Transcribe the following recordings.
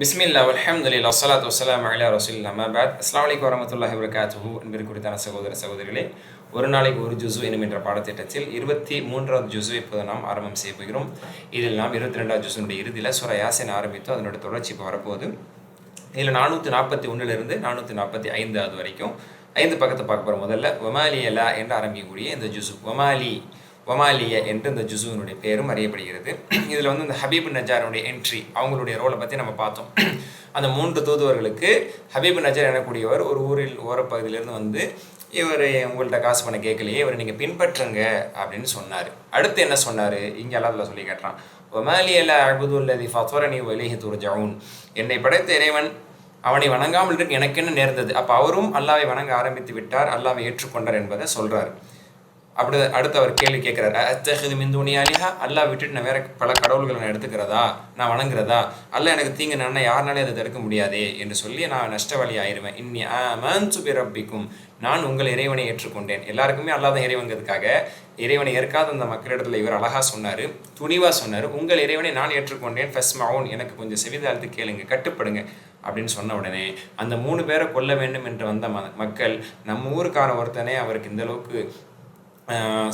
பிஸ்மில்லா அல்ஹம்துலில்லாஹ் வஸ்ஸலாத்து வஸ்ஸலாமு அலா ரசூலில்லாஹ் அம்மா பஅத். அஸ்ஸலாமு அலைக்கும் வரஹ்மத்துல்லாஹி வபரகாத்துஹு. அன்பிற்குரிய சகோதர சகோதரிகளே, ஒரு நாளைக்கு ஒரு ஜுஸு என்ற பாடத்திட்டத்தில் 23வது ஜுஸு இப்போது நாம் ஆரம்பம் செய்ய போகிறோம். இதில் நாம் 22வது ஜுஸுனுடைய இறுதியில் சூரா யாசின் ஆரம்பித்து அதனுடைய தொடர்ச்சி இப்போ வரப்போகுது. இதில் 441 445 வரைக்கும் 5 பக்கத்தை பார்க்க போகிறோம். முதல்ல வமாலியலா என்று ஆரம்பிக்கக்கூடிய இந்த ஜுஸு ஒமாலிய என்று இந்த ஜுஸுனுடைய பேரும் அறியப்படுகிறது. இதில் இந்த ஹபீப் நஜாருடைய என்ட்ரி, அவங்களுடைய ரோலை பற்றி நம்ம பார்த்தோம். அந்த 3 தூதுவர்களுக்கு ஹபீப் நஜார் எனக்கூடியவர் ஒரு ஊரில் ஓரப்பகுதியிலேருந்து இவர் உங்கள்கிட்ட காசு பண்ண கேட்கலையே, இவர் நீங்கள் பின்பற்றுங்க அப்படின்னு சொன்னார். அடுத்து என்ன சொன்னார் இங்கே அல்லாஹ் சொல்லி கேட்டான், ஒமாலியலா அபுதுல்லதி ஃபத்வரனி வலிஹி துர்ஜவுன், என்னை படைத்த இறைவன் அவனை வணங்காமல் இருக்கு எனக்கு என்ன நேர்ந்தது. அப்போ அவரும் அல்லாவை வணங்க ஆரம்பித்து விட்டார், அல்லாவை ஏற்றுக்கொண்டார் என்பதை சொல்கிறார். அப்படி அடுத்து அவர் கேள்வி கேட்குறாரு, அத்தஹது மின் துனியாலிஹா, அல்லா விட்டுட்டு நான் வேற பல கடவுள்களை நான் எடுத்துக்கிறதா, நான் வணங்குறதா, அல்ல எனக்கு தீங்கு நான் யாருனாலே அதை தடுக்க முடியாதே என்று சொல்லி நான் நஷ்டவழி ஆயிடுவேன். இன்னி ஆமன்து பிரப்பிக்கும், நான் உங்கள் இறைவனை ஏற்றுக்கொண்டேன். எல்லாருக்குமே அல்லாத இறைவங்கிறதுக்காக இறைவனை ஏற்காத அந்த மக்களிடத்தில் இவர் அழகா சொன்னார், துணிவாக சொன்னார், உங்கள் இறைவனை நான் ஏற்றுக்கொண்டேன், ஃபஸ்மவுன், எனக்கு கொஞ்சம் செவிதாழ்த்து கேளுங்க, கட்டுப்படுங்க அப்படின்னு சொன்ன உடனே அந்த 3 பேரை கொல்ல வேண்டும் என்று வந்த மக்கள் நம்ம ஊருக்கான ஒருத்தனே அவருக்கு இந்த அளவுக்கு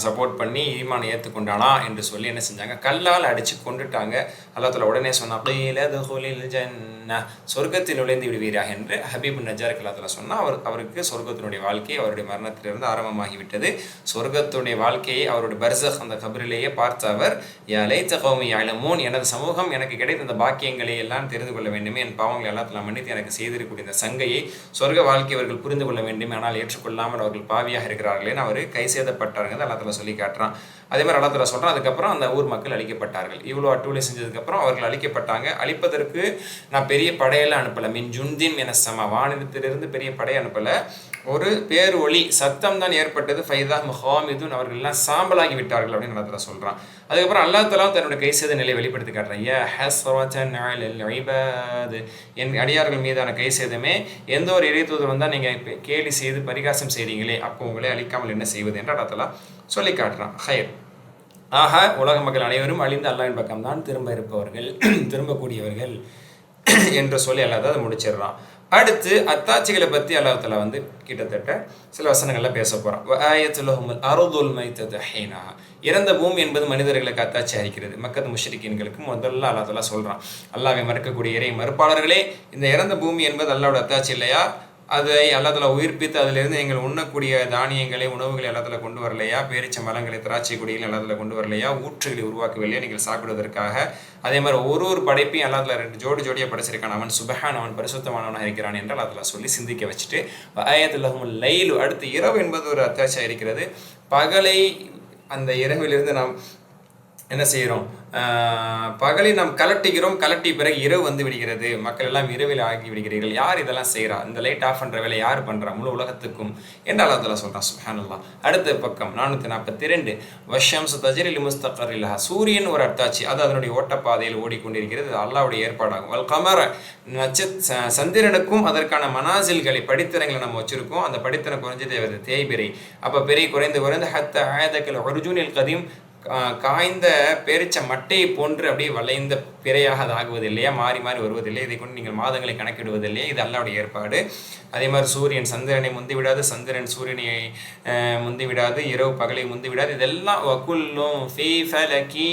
சப்போர்ட் பண்ணி ஈமானை ஏற்றுக்கொண்டானா என்று சொல்லி என்ன செஞ்சாங்க, கல்லால் அடித்து கொண்டுட்டாங்க. அல்லாஹ் உடனே சொன்னா, சொர்க்கத்தில் நுழைந்து விடுவீராக என்று ஹபீப் நஜாருக்கு அல்லாஹ் சொன்னால் அவருக்கு சொர்க்கத்தினுடைய வாழ்க்கை அவருடைய மரணத்திலிருந்து ஆரம்பமாகிவிட்டது. சொர்க்கத்துடைய வாழ்க்கையை அவருடைய பர்சக் அந்த கபரிலேயே பார்த்த அவர், லைத்த கௌமி அலமூன், எனது சமூகம் எனக்கு கிடைத்த அந்த பாக்கியங்களை எல்லாம் தெரிந்து கொள்ள வேண்டுமே, என் பாவங்களை எல்லாத்தெல்லாம் மன்னித்து எனக்கு செய்திருக்கக்கூடிய இந்த சங்கையை சொர்க்க வாழ்க்கை அவர்கள் புரிந்து கொள்ள வேண்டும், ஆனால் ஏற்றுக்கொள்ளாமல் அவர்கள் பாவியாக இருக்கிறார்களே அவர் கை சேதப்பட்டார் அல்லாஹ் சொல்லி காட்டுறான். அதே மாதிரி அல்லாஹ் சொல்றான், அதுக்கப்புறம் அந்த ஊர் மக்கள் அழிக்கப்பட்டார்கள். இவ்வளோ அட்டூழிய செஞ்சதுக்கப்புறம் அவர்கள் அழிக்கப்பட்டாங்க. அழிப்பதற்கு நான் பெரிய படையெல்லாம் அனுப்பலை, மின் ஜுந்தின் என சம, வானிடத்திலிருந்து பெரிய படையை அனுப்பலை, ஒரு பேர் ஒளி சத்தம் தான் ஏற்பட்டது. ஃபைதா முஹாமிதுன், அவர்கள் எல்லாம் சாம்பலாகி விட்டார்கள் அப்படின்னு அல்லாஹ் சொல்றான். அதுக்கப்புறம் அல்லாஹ் தஆலா தன்னுடைய கை செய்த நிலையை வெளிப்படுத்தி காட்டுறான். யா ஹஸ்ரத்தன் அலல் இபாத், என் அடியார்கள் மீதான கை சேதமே, எந்த ஒரு இறை தூதர் வந்தால் நீங்கள் கேலி செய்து பரிகாசம் செய்றீங்களே, அப்போ உங்களை அழிக்காமல் என்ன செய்வது என்று அல்லாஹ் தஆலா சொல்லி காட்டுறான். ஹைர், ஆக உலக மக்கள் அனைவரும் அழிந்து அல்லாஹ்வின் பக்கம்தான் திரும்ப இருப்பவர்கள், திரும்பக்கூடியவர்கள் என்று சொல்லி அல்லாஹ் அதை முடிச்சிடுறான். அடுத்து அத்தாட்சிகளை பற்றி அல்லாஹ் தஆலா கிட்டத்தட்ட சில வசனங்கள்லாம் பேச போகிறான். வஆயத்துலஹுமுல் அர்துல் மைத்தது ஹீனஹா, இறந்த பூமி என்பது மனிதர்களுக்கு அத்தாட்சி அளிக்கிறது. மக்கத்து முஷ்ரிக்கீன்களுக்கு முதல்ல அல்லாஹ் தஆலா சொல்கிறான், அல்லாஹ்வை மறுக்கக்கூடிய இறை மறுப்பாளர்களே, இந்த இறந்த பூமி என்பது அல்லாஹ்வோட அத்தாட்சி இல்லையா, அதை அல்லாஹ் தஆலா உயிர்ப்பித்து அதிலிருந்து நீங்கள் உண்ணக்கூடிய தானியங்களை உணவுகளை அல்லாஹ் தஆலா கொண்டு வரலையா, பேரிச்ச மரங்களை திராட்சை கொடிகளை அல்லாஹ் தஆலா கொண்டு வரலையா, ஊற்றுகளை உருவாக்கவில்லையா நீங்கள் சாப்பிடுவதற்காக. அதே மாதிரி ஒரு படைப்பையும் அல்லாஹ் தஆலா 2 ஜோடியாக படைச்சிருக்கான். அவன் சுபஹான், அவன் பரிசுத்தமானவனாக இருக்கிறான் என்று அல்லாஹ் தஆலா சொல்லி சிந்திக்க வச்சுட்டு, வஆயத்துலஹுமுல் லைலு, அடுத்து இரவு என்பது ஒரு அத்தாட்சியாக இருக்கிறது. பகலை அந்த இரவிலிருந்து நாம் என்ன செய்கிறோம், பகலை நாம் கலட்டுகிறோம், கலட்டி பிறகு இரவு விடுகிறது, மக்கள் எல்லாம் இரவில் ஆகி விடுகிறீர்கள், யார் இதெல்லாம் செய்கிறா, இந்த லைட் ஆஃப் பண்ணுற வேலை யார் பண்ணுறா முழு உலகத்துக்கும் என்று அல்லாஹ் தஆலா சொல்கிறான். சுப்ஹானல்லாஹ். அடுத்த பக்கம் 442, வஷம்ஸு தஜ்ரி லிமுஸ்தகர்ரி லஹா, சூரியன் ஒரு அத்தாட்சி, அது அதனுடைய ஓட்டப்பாதையில் ஓடிக்கொண்டிருக்கிறது, அது அல்லாஹ்வுடைய ஏற்பாடாகும். வல் கமர, சந்திரனுக்கும் அதற்கான மனாசில்களை படித்தரங்களை நம்ம வச்சுருக்கோம், அந்த படித்தரம் குறைஞ்சது தேய்பிரை, அப்போ பெரிய குறைந்து ஹத்த ஆயதக்கல் ஒருஜூனில் கதீம், காய்ந்த பேரிச்ச மட்டையை போன்று அப்படியே வளைந்த பிறையாக அது ஆகுவதில்லையா, மாறி மாறி வருவதில்லை, இதை கொண்டு நீங்கள் மாதங்களை கணக்கிடுவதில்லையா, இது அல்லாஹ்வுடைய ஏற்பாடு. அதே மாதிரி சூரியன் சந்திரனை முந்திவிடாது, சந்திரன் சூரியனை முந்திவிடாது, இரவு பகலை முந்திவிடாது, இதெல்லாம் வகுல்லும் ஃபீ ஃபலகி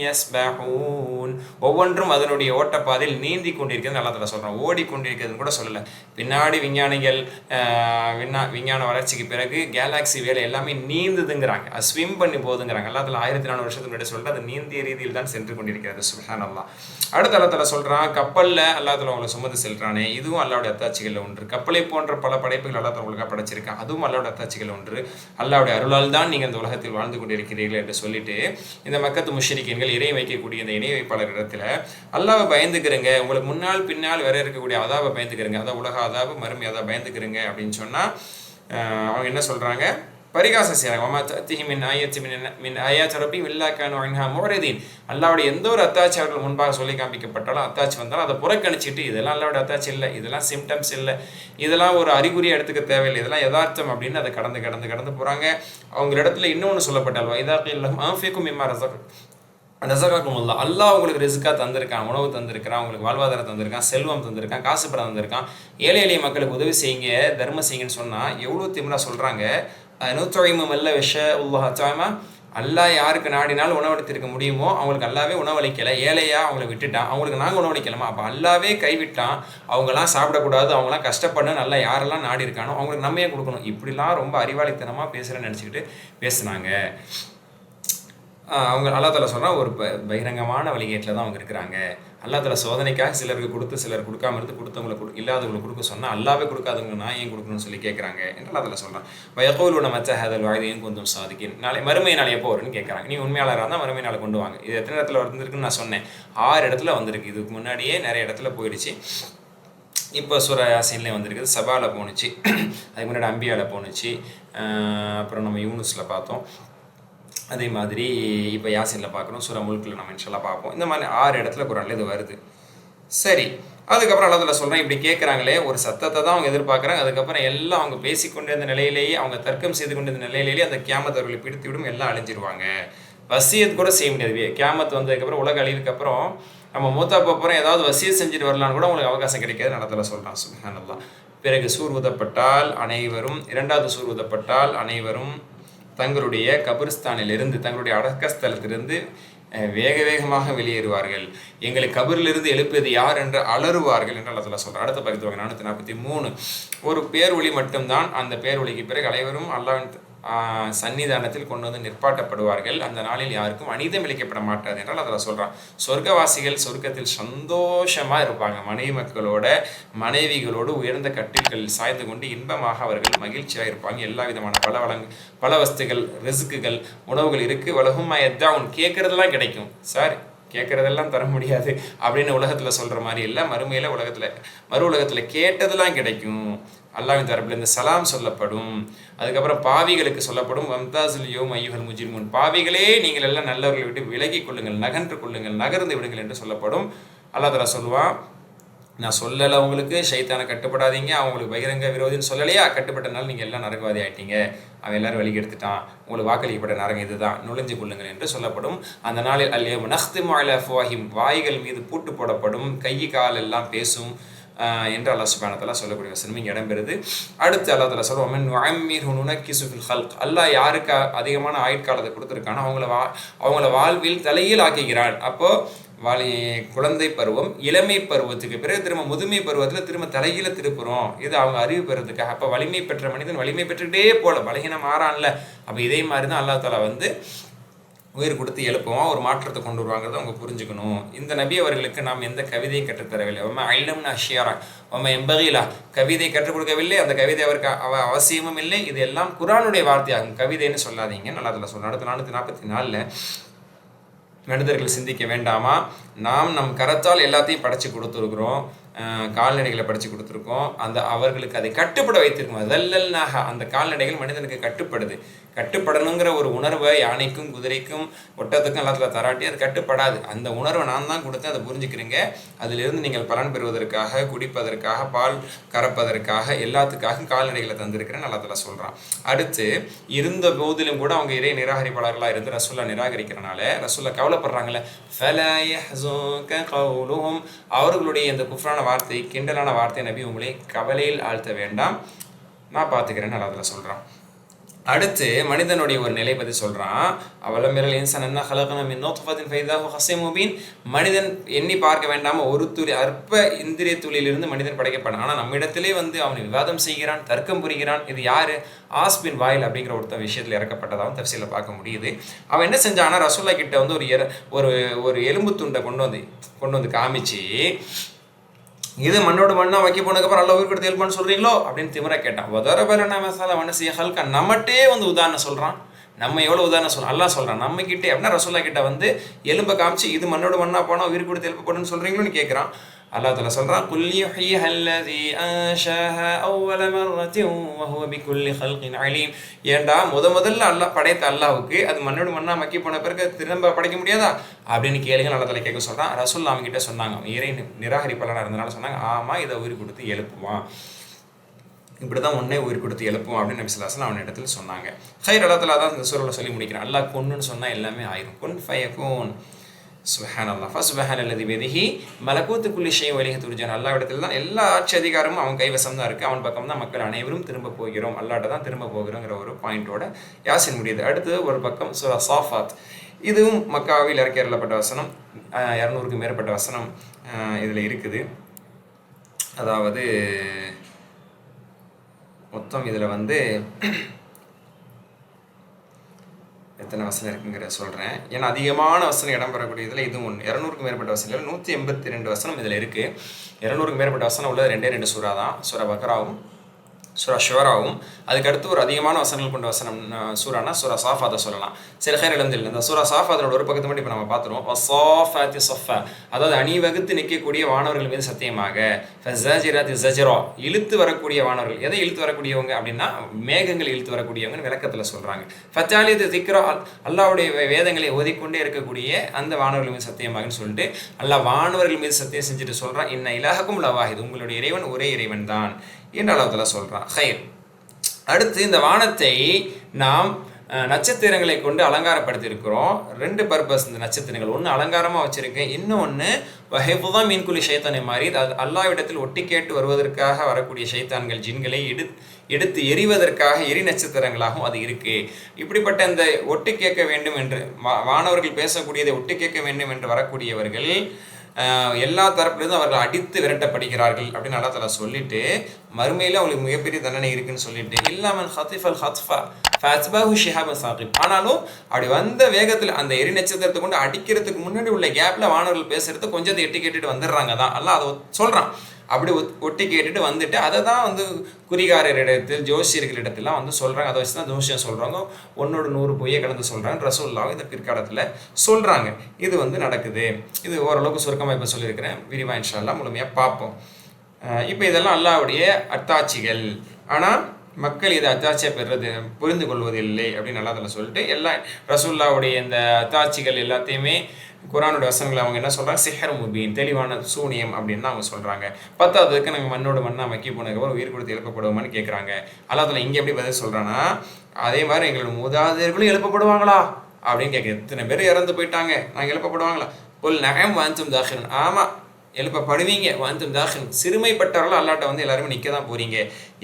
யஸ்பஹூன், ஒவ்வொன்றும் அதனுடைய ஓட்டப்பாதையில் நீந்தி கொண்டிருக்கிறது அல்லாஹ் தஆலா சொல்கிறான். ஓடிக்கொண்டிருக்கிறதுன்னு கூட சொல்லலை. பின்னாடி விஞ்ஞானிகள் விஞ்ஞான வளர்ச்சிக்கு பிறகு கேலாக்சி வேலை எல்லாமே நீந்துதுங்கிறாங்க, அது ஸ்விம் பண்ணி போகுதுங்கிறாங்க. அல்லாஹ் தஆலா 1400 வருஷத்துக்கு முன்னாடி சொல்லிட்டு அது நீந்திய ரீதியில் தான் சென்று கொண்டிருக்கிறது. சுப்ஹானல்லாஹ். அடுத்து அல்லாஹ் தஆலா சொல்கிறான், கப்பலில் அல்லாஹ் தஆலா உங்களை சுமந்து செல்கிறானே, இதுவும் அல்லாஹ்வுடைய அத்தாட்சிகளில் ஒன்று. கப்பலை போன்ற பல படைப்புகள் அல்லாஹ் தஆலா உங்களுக்காக படைச்சிருக்கான், அதுவும் அல்லாஹ்வுடைய அத்தாட்சிகள் ஒன்று. அல்லாஹ்வுடைய அருளால் தான் நீங்கள் இந்த உலகத்தில் வாழ்ந்து கொண்டிருக்கிறீர்கள் என்று சொல்லிட்டு, இந்த மக்கத்து முஷ்ரிக்கீன்கள் இறை வைக்கக்கூடிய இந்த இணை வைப்பாளர் இடத்துல அல்லாஹ்வை பயந்துக்கிறங்க, உங்களுக்கு முன்னால் பின்னால் வேற இருக்கக்கூடிய அதாவை பயந்துக்கிறங்க, அதான் உலக அதாவு மறுமை அதான் பயந்துக்கிறங்க அப்படின்னு சொன்னால் அவங்க என்ன சொல்கிறாங்க, பரிகாசம் செய்கிறாங்க. அல்லாஹ்வுடைய எந்த ஒரு அத்தாட்சி அவர்கள் முன்பாக சொல்லி காண்பிக்கப்பட்டாலும், அத்தாட்சி வந்தாலும் அதை புறக்கணிச்சிட்டு, இதெல்லாம் அல்லாஹ்வுடைய அத்தாட்சி இல்லை, இதெல்லாம் சிம்டம்ஸ் இல்லை, இதெல்லாம் ஒரு அறிகுறியை எடுத்துக்க தேவையில்லை, இதெல்லாம் யதார்த்தம் அப்படின்னு அதை கடந்து போகிறாங்க. அவங்க இடத்துல இன்னொன்று சொல்லப்பட்டால், இதா கில் லஹும் அன்ஃபிகு மிம்மா ரஸக், ரஸகாக்குமுல்லா, அல்லாஹ் உங்களுக்கு ரிஸ்க்காக தந்திருக்கான், உணவு தந்திருக்கான், உங்களுக்கு வாழ்வாதாரம் தந்திருக்கான், செல்வம் தந்திருக்கான், காசு பணம் தந்திருக்கான், ஏழை எளிய மக்களுக்கு உதவி செய்யுங்க, தர்மம் செய்யுங்கன்னு சொன்னால் எவ்வளோ திமிரா சொல்கிறாங்க. நூத்தொழிமும் அல்ல விஷ உல்லாஹ் தாமா, அல்லாஹ் யாருக்கு நாடினால் உணவளித்திருக்க முடியுமோ அவங்களுக்கு அல்லாவே உணவளிக்கலை, ஏழையாக அவங்கள விட்டுட்டான், அவங்களுக்கு நாங்கள் உணவளிக்கலாமா? அப்போ அல்லாவே கைவிட்டான், அவங்களாம் சாப்பிடக்கூடாது, அவங்களாம் கஷ்டப்படணும், நல்லா யாரெல்லாம் நாடி இருக்கானோ அவங்களுக்கு நம்மையே கொடுக்கணும். இப்படிலாம் ரொம்ப அறிவாளித்தனமாக பேசுகிறேன்னு நினச்சிக்கிட்டு பேசுனாங்க. அவங்க அல்லா தாலா சொன்னால் ஒரு பகிரங்கமான வழிகேட்டில் தான் அவங்க இருக்கிறாங்க. அல்லா தாலா சோதனைக்காக சிலருக்கு கொடுத்து சிலர் கொடுக்காம இருந்து கொடுத்தவங்களுக்கு இல்லாதவங்களுக்கு கொடுக்க சொன்னால் அல்லாவே கொடுக்காதவங்க நான் ஏன் கொடுக்கணும்னு சொல்லி கேட்குறாங்க என்று அல்லா தாலா சொல்கிறான். வயகோலோட மச்ச ஹேதல் வாயுதையும் கொஞ்சம் சாதிக்கின், நாளை மறுமை நாள் எப்போ வரும்னு கேட்குறாங்க. நீ உண்மையாளராக இருந்தால் மறுமை நாளை கொண்டு வாங்க. இது எத்தனை இடத்துல வந்துருக்குன்னு நான் சொன்னேன், 6 இடத்துல வந்திருக்கு. இதுக்கு முன்னாடியே நிறைய இடத்துல போயிடுச்சு. இப்போ சூரா யாசீன்லேயே வந்திருக்குது, சபாவில் போணுச்சு, அதுக்கு முன்னாடி அம்பியாவில் போணுச்சு, அப்புறம் நம்ம யூனுஸில் பார்த்தோம், அதே மாதிரி இப்போ யாசினில் பார்க்குறோம், சூரா முல்கில் நம்ம இன்ஷால்லா பார்ப்போம். இந்த மாதிரி 6 இடத்துல குரானில் இது வருது. சரி, அதுக்கப்புறம் அல்லா தாலா சொல்கிறேன், இப்படி கேட்குறாங்களே ஒரு சத்தத்தை தான் அவங்க எதிர்பார்க்குறாங்க. அதுக்கப்புறம் எல்லாம் அவங்க பேசிக்கொண்டிருந்த நிலையிலேயே, அவங்க தர்க்கம் செய்து கொண்டிருந்த நிலையிலேயே அந்த கியாமத் அவர்களை பிடித்து விடும், எல்லாம் அழிஞ்சிருவாங்க. வசியத் கூட செய்ய முடியாது. கியாமத் வந்ததுக்கப்புறம், உலக அழிவுக்கப்புறம் நம்ம மூத்தா போகிறோம், ஏதாவது வசியத் செஞ்சுட்டு வரலான்னு கூட உங்களுக்கு அவகாசம் கிடைக்காது. அல்லா தாலா சொல்கிறான் சுப்ஹானல்லாஹ். பிறகு சூர் ஊதப்பட்டால் அனைவரும், 2வது சூர் ஊதப்பட்டால் அனைவரும் தங்களுடைய கபிரிஸ்தானிலிருந்து, தங்களுடைய அடக்கஸ்தலத்திலிருந்து வேக வேகமாக வெளியேறுவார்கள். எங்களை கபரிலிருந்து எழுப்பியது யார் என்று அலறுவார்கள் என்று அல்லா தாலா சொல்கிறார். அடுத்த பகுதி 443. ஒரு பேரொளி மட்டும்தான். அந்த பேரொளிக்கு பிறகு அனைவரும் அல்லாஹ்வின் சன்னிதானத்தில் கொண்டு வந்து நிற்பாட்டப்படுவார்கள். அந்த நாளில் யாருக்கும் அநீதம் இழைக்கப்பட மாட்டாது என்றால் அதில் சொல்கிறான். சொர்க்கவாசிகள் சொர்க்கத்தில் சந்தோஷமாக இருப்பாங்க. மனைவி மக்களோட, மனைவிகளோடு உயர்ந்த கட்டில்களில் சாய்ந்து கொண்டு இன்பமாக அவர்கள் மகிழ்ச்சியாக இருப்பாங்க. எல்லா விதமான பல வஸ்துகள், ரிஸ்க்குகள், உணவுகள் இருக்குது. வலகும் எத்தான் கேட்குறதெல்லாம் கிடைக்கும். சார் கேட்குறதெல்லாம் தர முடியாது அப்படின்னு உலகத்தில் சொல்கிற மாதிரி இல்லை. மறுமையில் மறு உலகத்தில் கேட்டதெல்லாம் கிடைக்கும். அல்லாஹ்வின் தரப்பிலிருந்து சலாம் சொல்லப்படும். அதுக்கப்புறம் பாவிகளுக்கு சொல்லப்படும், வம்தாசுல் யௌம அய்யுஹல் முஜ்ரிமூன், பாவிகளே நீங்கள் எல்லாம் நல்லவர்களை விட்டு விலகி கொள்ளுங்கள், நகன்று கொள்ளுங்கள், நகர்ந்து விடுங்கள் என்று சொல்லப்படும். அல்லாஹ் தஆலா சொல்லுவான், நான் சொல்லலை உங்களுக்கு, ஷைத்தானை கட்டுப்படாதீங்க, அவங்களுக்கு பகிரங்க விரோதின்னு சொல்லலையா, கட்டுப்பட்டனால நீங்கள் எல்லாம் நரகவாதி ஆகிட்டீங்க, அவன் எல்லாரும் வெளியே எடுத்துட்டான், உங்களுக்கு வாக்களிக்கப்பட்ட நரகம் இதுதான், நுழைஞ்சு கொள்ளுங்கள் என்று சொல்லப்படும். அந்த நாளில் அல்-யௌம நஹ்திமு அலா அஃப்வாஹிம், வாய்கள் மீது பூட்டு போடப்படும், கை கால் எல்லாம் பேசும் என்று அல்லாஹ் சுப்ஹானஹு வ தஆலா சொல்லக்கூடிய வசனம் இங்கே இடம்பெறுது. அடுத்து அல்லாஹ் தஆலா சொல்லுவான், மன் நுஅம்மிர்ஹு நுனக்கிஸு ஃபில் ஹல்க், அல்லாஹ் யாருக்கு அதிகமான ஆயுட்காலத்தை கொடுத்துருக்கானோ அவங்கள வாழ்வில் தலையில் ஆக்குகிறான். அப்போது குழந்தை பருவம், இளமை பருவத்துக்கு பிறகு திரும்ப முதுமை பருவத்தில் திரும்ப தலையில திருப்புறோம். இது அவங்க அறிவு பெறதுக்காக. அப்போ வலிமை பெற்ற மனிதன் வலிமை பெற்றுக்கிட்டே போல பலகீனம் மாறான்ல. அப்போ இதே மாதிரி தான் அல்லாஹ் தஆலா உயிர் கொடுத்து எழுப்புவோம், ஒரு மாற்றத்தை கொண்டு வருவாங்கிறத அவங்க புரிஞ்சுக்கணும். இந்த நபி அவர்களுக்கு நாம் எந்த கவிதையும் கற்றுத்தரவில்லை. அவன் ஐலம்னா ஷியாரா அவன் எம்பகிலா, கவிதை கற்றுக் கொடுக்கவில்லை, அந்த கவிதை அவருக்கு அவசியமும் இல்லை. இது எல்லாம் குர்ஆனுடைய வார்த்தையாகும், கவிதைன்னு சொல்லாதீங்க. நல்லா அதில் சொன்ன. அடுத்த 444 மனிதர்கள் சிந்திக்க வேண்டாமா, நாம் நம் கரத்தால் எல்லாத்தையும் படைச்சு கொடுத்துருக்குறோம், கால்நடைகளை படித்து கொடுத்துருக்கோம், அவர்களுக்கு அதை கட்டுப்பட வைத்திருக்கோம். அதல்லல்னாக, அந்த கால்நடைகள் மனிதனுக்கு கட்டுப்படணுங்கிற ஒரு உணர்வை யானைக்கும் குதிரைக்கும் ஒட்டத்துக்கும் எல்லாத்துல தராட்டி அது கட்டுப்படாது. அந்த உணர்வை நான் தான் கொடுத்து அதை புரிஞ்சுக்கிறீங்க. அதிலிருந்து நீங்கள் பலன் பெறுவதற்காக, குடிப்பதற்காக, பால் கறப்பதற்காக, எல்லாத்துக்காக கால்நடைகளை தந்திருக்கிறேன் எல்லாத்துல சொல்கிறான். அடுத்து, இருந்த போதிலும் கூட அவங்க இறை நிராகரிப்பாளர்களாக இருந்து ரசூல்லா நிராகரிக்கிறனால ரசூல்லா கவலைப்படுறாங்களே, அவர்களுடைய இந்த குஃப்ரான வார்த்தை, கிண்டலான வார்த்தை நபி உங்களை கவலையில் ஆழ்த்த வேண்டாம், நான் பார்த்துக்கிறேன்னு அல்லாஹ் சொல்கிறான். அடுத்து மனிதனுடைய ஒரு நிலை பற்றி சொல்கிறான். அவலம் மிரல் இன்சான் என்ன ஹலகன மின் நுத்ஃபத்தின் ஃபைதாக ஹஸீம் முபீன், மனிதன் எண்ணி பார்க்க வேண்டாமல் ஒரு துளி, அற்ப இந்திரிய துளியிலிருந்து மனிதன் படைக்கப்படான். ஆனால் நம்மிடத்திலே அவன் விவாதம் செய்கிறான், தர்க்கம் புரிகிறான். இது யார்? ஆஸ்பின் வாயில் அப்படிங்கிற ஒருத்த விஷயத்தில் இறக்கப்பட்டதாகவும் தஃசீரில் பார்க்க முடியுது. அவன் என்ன செஞ்சான்னா, ரசூல்லா கிட்ட ஒரு எலும்பு துண்டை கொண்டு வந்து காமிச்சு, இது மண்ணோட மண்ணா வைக்க போனதுக்கப்புறம் அல்ல உயிர் கொடுத்து எழுப்பான்னு சொல்கிறீங்களோ அப்படின்னு திமிரா கேட்டான். வதரபலனா மசாலா வனசிய ஹல்கா, நம்மகிட்டே உதாரணம் சொல்கிறான். நம்ம எவ்வளோ உதாரணம் சொல்கிறோம், அல்லா சொல்கிறான் நம்மக்கிட்டே. அப்படின்னா ரசூல்லா கிட்ட எலும்பை காமிச்சு, இது மண்ணோட மண்ணா போனால் உயிர் கொடுத்து எழுப்பப்படணும்னு சொல்கிறீங்களோன்னு கேட்குறான். அல்லாஹ் தஆலா சொல்கிறான், குல் யுஹ்யிஹா அல்லதீ அன்ஷாஹா அவ்வல மர்ரத்தின் வஹுவ பிகுல்லி ஹல்கின் அலீம். ஏண்டா முதல்ல அல்லாஹ் படைத்த அல்லாஹ்வுக்கு அது மண்ணோடு மண்ணா மக்கி போன பிறகு திரும்ப படைக்க முடியாதா அப்படின்னு கேளுங்க. அல்லாஹ் தஆலா கேட்க சொல்கிறான். ரசூல் அவங்ககிட்ட சொன்னாங்க, இறை நிராகரிப்பாளராக இருந்தனால சொன்னாங்க, ஆமாம் இதை உயிர் கொடுத்து எழுப்புவான், இப்படி தான் உடனே உயிர் கொடுத்து எழுப்புவோம் அப்படின்னு நபி ஸல்லல்லாஹு அலைஹி வஸல்லம் அவன் இடத்துல சொன்னாங்க. ஹைர், அல்லாஹ் தஆலா தான் இந்த சூறாவில் சொல்லி முடிக்கிறான். அல்லாஹ் கொன்னுன்னு சொன்னால் எல்லாமே ஆயிரும். குன் ஃபயகூன், சுப்ஹானல்லாஹ் ஃபசுப்ஹானல்லதி பியதிஹி மலக்கூத்து குல்லி ஷைஇன் வ இலைஹி துர்ஜான். அல்லாஹ்விடத்தில் தான் எல்லா ஆட்சி அதிகாரமும் அவன் கைவசம் தான் இருக்குது. அவன் பக்கம் தான் மக்கள் அனைவரும் திரும்ப போகிறோம், அல்லாஹ்ட்ட தான் திரும்ப போகிறோங்கிற ஒரு பாயிண்டோட யாசின் முடியுது. அடுத்தது ஒரு பக்கம் சூரா சாஃபாத். இதுவும் மக்காவில் இறக்கி அருளப்பட்ட வசனம். 200க்கும் மேற்பட்ட வசனம் இதில் இருக்குது. அதாவது மொத்தம் இதில் வந்து எத்தனை வசனம் இருக்குங்கிற சொல்கிறேன். ஏன்னா அதிகமான வசனம் இடம்பெறக்கூடியதில் இதுவும் ஒன்று. 200க்கும் மேற்பட்ட வசனம் 182 வசனம் இதில் இருக்குது. 200க்கும் மேற்பட்ட வசனம் உள்ளது 2 சூறா தான். சூரா பக்ராவும் சூரா ஷுவராவும். அதுக்கடுத்து ஒரு அதிகமான வசனங்கள் கொண்ட வசனம் சூறானா சூரா சாஃபாத்தை சொல்லலாம். சில பேர் எழுந்தில் இந்த சூரா சாஃபாத்தோட ஒரு பக்கத்தை மட்டும் இப்போ நம்ம பார்த்துருவோம். சாஃபாத்தி சஃபா, அதாவது அணிவகுத்து நிற்கக்கூடிய வானவர்கள் மீது சத்தியமாக. ஃபஸாஜிராத்தி ஸஜ்ரா, இழுத்து வரக்கூடிய வானவர்கள். எதை இழுத்து வரக்கூடியவங்க அப்படின்னா மேகங்கள் இழுத்து வரக்கூடியவங்கன்னு விளக்கத்தில் சொல்கிறாங்க. ஃபத்தாலியத்து திக்ரா, அல்லாஹ்வுடைய வேதங்களை ஓதிக்கொண்டே இருக்கக்கூடிய அந்த வானவர்கள் மீது சத்தியமாகன்னு சொல்லிட்டு அல்லாஹ் வானவர்கள் மீது சத்தியம் செஞ்சுட்டு சொல்கிறான். இன்ன இலாஹக்கும் லவாஹித், உங்களுடைய இறைவன் ஒரே இறைவன் தான் என்று அல்லாஹ் சொல்கிறான். ஹைர். அடுத்து இந்த வானத்தை நாம் நட்சத்திரங்களை கொண்டு அலங்காரப்படுத்தியிருக்கிறோம். 2 பர்பஸ் இந்த நட்சத்திரங்கள். ஒன்று அலங்காரமாக வச்சுருக்கேன், இன்னொன்று வஹிஃபுதா மின் குல்லி ஷைத்தானை மாதிரி அது அல்லாஹ்விடத்தில் ஒட்டி கேட்டு வருவதற்காக வரக்கூடிய ஷைத்தான்கள் ஜின்களை எடுத்து எரிவதற்காக எரி நட்சத்திரங்களாகவும் அது இருக்குது. இப்படிப்பட்ட இந்த ஒட்டி கேட்க வேண்டும் என்று வானவர்கள் பேசக்கூடியதை ஒட்டி கேட்க வேண்டும் என்று வரக்கூடியவர்கள் எல்லா தரப்புலேருந்து அவர்கள் அடித்து விரட்டப்படுகிறார்கள் அப்படின்னு அல்லா தஆலா சொல்லிட்டு மறுமையில் அவங்களுக்கு மிகப்பெரிய தண்டனை இருக்குன்னு சொல்லிட்டு இல்லாமல் ஹத்திஃபல் ஹத்ஃபா ஃபஸ்பாஹு ஷிஹாபன் சாகிப். ஆனாலும் அப்படி வந்த வேகத்தில் அந்த எரி நட்சத்திரத்தை கொண்டு அடிக்கிறதுக்கு முன்னாடி உள்ள கேப்பில் வானவர்கள் பேசுறது கொஞ்சத்தை எட்டி கேட்டுட்டு வந்துடுறாங்க தான். அல்லாஹ் அதை சொல்கிறான். அப்படி ஒட்டி கேட்டுட்டு வந்துட்டு அதை தான் வந்து குறிகாரரிடத்தில் ஜோசியர்களிடத்துலாம் வந்து சொல்கிறாங்க. அதை வச்சு தான் ஜோசியம் சொல்கிறாங்க. 100 பொய்யை கலந்து சொல்கிறாங்க. ரசூலுல்லாஹ் இந்த பிற்காலத்தில் சொல்கிறாங்க. இது வந்து நடக்குது. இது ஓரளவுக்கு சுருக்கமாக இப்போ சொல்லியிருக்கிறேன். விரிவாக இன்ஷா அல்லாஹ் முழுமையாக பார்ப்போம். இப்போ இதெல்லாம் அல்லாஹ்வுடைய அத்தாட்சிகள். ஆனால் மக்கள் இதை அத்தாட்சியை பெறுறது புரிந்து கொள்வதில்லை அப்படின்னு நல்லா அதில் சொல்லிட்டு எல்லா ரசூலுல்லாஹ்வுடைய இந்த அத்தாட்சிகள் எல்லாத்தையுமே குர்ஆனோட வசனங்களை அவங்க என்ன சொல்கிறாங்க, சிஹர் முபீன், தெளிவான சூனியம் அப்படின்னு தான் அவங்க சொல்கிறாங்க. 10வதுக்கு நாங்கள் மண்ணோட மண்ணாக மக்கி போனதுக்கப்புறம் உயிர் கொடுத்து எழுப்பப்படுவோமான்னு கேட்குறாங்க. அல்லாஹ் தஆலா இங்கே எப்படி பதில் சொல்கிறான்னா, அதே மாதிரி எங்களோட மூதாதையர்களும் எழுப்பப்படுவாங்களா அப்படின்னு கேட்குறது. இத்தனை பேர் இறந்து போயிட்டாங்க, நாங்கள் எழுப்பப்படுவாங்களா? புல் நகம் வாந்தும் தாஹிரன், ஆமாம் எழுப்பப்படுவீங்க. வாந்தும் தாஹிரன், சிறுமைப்பட்டவர்கள் அல்லாட்ட வந்து எல்லாருமே நிற்க தான் போகிறீங்க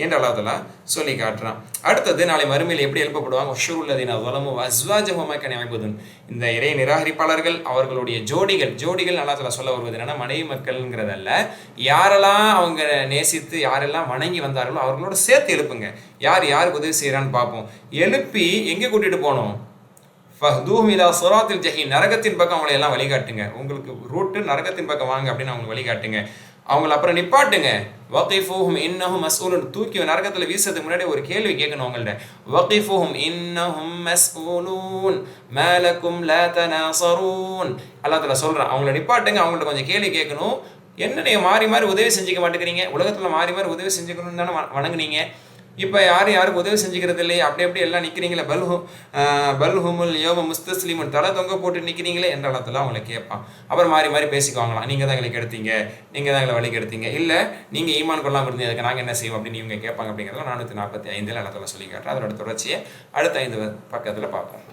என்று அல்லாஹ் தஆலா சொல்லி காட்டுறான். அடுத்தது நாளை மறுமையில் எப்படி எழுப்பப்படுவாங்க? வஷுருல்லதீன ஸலமு வஅஸ்வாஜஹும் மா கானூ யஅபுதுன், இந்த இறை நிராகரிப்பாளர்கள் அவர்களுடைய ஜோடிகள் அல்லாஹ் தஆலா சொல்ல வருவது என்னன்னா மனைவி மக்கள்ங்கிறதல்ல, யாரெல்லாம் அவங்க நேசித்து யாரெல்லாம் வணங்கி வந்தார்களோ அவர்களோட சேர்த்து எழுப்புங்க. யாருக்கு உதவி செய்கிறான்னு பார்ப்போம். எழுப்பி எங்கே கூட்டிகிட்டு போகணும்? ஃபஹ்தூஹும் இலா ஸிராத்தில் ஜஹீம், நரகத்தின் பக்கம் அவங்களை எல்லாம் வழிகாட்டுங்க. உங்களுக்கு ரூட்டு நரகத்தின் பக்கம் வாங்க அப்படின்னு அவங்க வழிகாட்டுங்க. அவங்கள அப்புறம் நிப்பாட்டுங்க. வகிஃபூஹும் இன்னஹும் மஸ்ஊலூன், தூக்கி நரகத்தில் வீசுறதுக்கு முன்னாடி ஒரு கேள்வி கேட்கணும் அவங்கள்ட்ட. வகிஃபூஹும் இன்னஹும் மஸ்ஊலூன் மா லகும் லா தனாஸரூன். அல்லாஹ் தஆலா சொல்றான், அவங்கள நிப்பாட்டுங்க, அவங்கள்ட்ட கொஞ்சம் கேள்வி கேட்கணும். என்ன நீங்கள் மாறி உதவி செஞ்சுக்க மாட்டேங்கிறீங்க? உலகத்தில் மாறி உதவி செஞ்சுக்கணும்னு தானே வணங்குனீங்க. இப்போ யாருக்கு உதவி செஞ்சுக்கிறது இல்லையே, அப்படி எல்லாம் நிற்கிறீங்களே. பல்ஹுமுல் யௌம முஸ்தஸ்லிமுன், தலை தொங்க போட்டு நிற்கிறீங்களே என்ற அளத்தில் அவங்கள கேட்பான். அப்புறம் மாறி பேசிக்குவாங்களாம். நீங்கள் தான் எங்களை கெடுத்தீங்க, நீங்கள் தான் எங்களை வழி கெடுத்தீங்க, இல்லை நீங்கள் ஈமான் கொள்ளாமல் இருந்தீங்க, அதுக்கு நாங்கள் என்ன செய்வோம் அப்படின்னு இவங்க கேட்பாங்க. அப்படிங்கிறதுல 445 அல்லா தஆலா சொல்லி காட்டுறேன். அதோட தொடர்ச்சியை அடுத்த 5 பக்கத்தில் பார்ப்போம்.